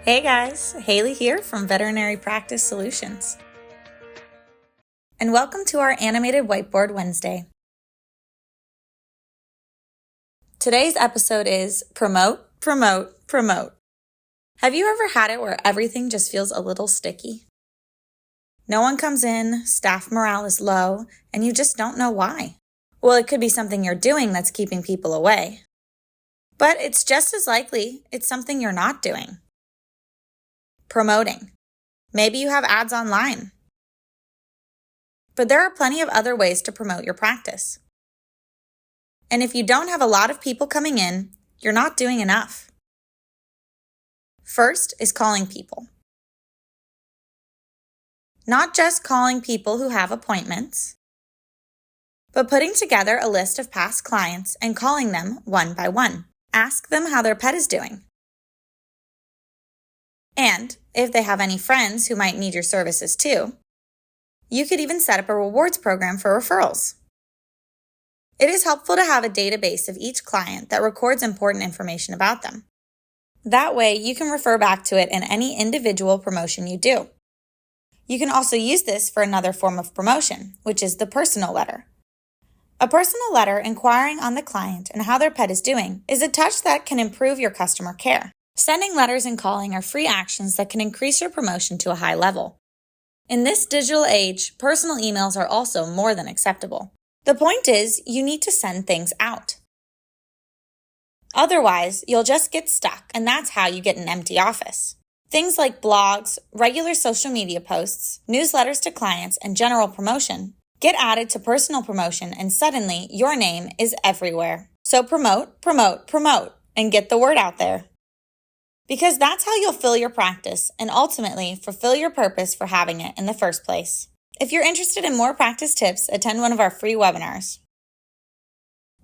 Hey guys, Hailey here from Veterinary Practice Solutions. And welcome to our animated Whiteboard Wednesday. Today's episode is Promote, Promote, Promote. Have you ever had it where everything just feels a little sticky? No one comes in, staff morale is low, and you just don't know why. Well, it could be something you're doing that's keeping people away. But it's just as likely it's something you're not doing. Promoting. Maybe you have ads online. But there are plenty of other ways to promote your practice. And if you don't have a lot of people coming in, you're not doing enough. First is calling people. Not just calling people who have appointments, but putting together a list of past clients and calling them one by one. Ask them how their pet is doing. And if they have any friends who might need your services too, you could even set up a rewards program for referrals. It is helpful to have a database of each client that records important information about them. That way, you can refer back to it in any individual promotion you do. You can also use this for another form of promotion, which is the personal letter. A personal letter inquiring on the client and how their pet is doing is a touch that can improve your customer care. Sending letters and calling are free actions that can increase your promotion to a high level. In this digital age, personal emails are also more than acceptable. The point is, you need to send things out. Otherwise, you'll just get stuck, and that's how you get an empty office. Things like blogs, regular social media posts, newsletters to clients, and general promotion get added to personal promotion, and suddenly your name is everywhere. So promote, promote, promote, and get the word out there. Because that's how you'll fill your practice and ultimately fulfill your purpose for having it in the first place. If you're interested in more practice tips, attend one of our free webinars.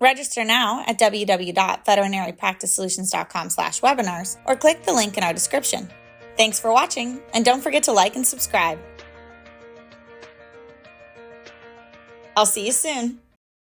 Register now at www.veterinarypracticesolutions.com/webinars or click the link in our description. Thanks for watching, and don't forget to like and subscribe. I'll see you soon.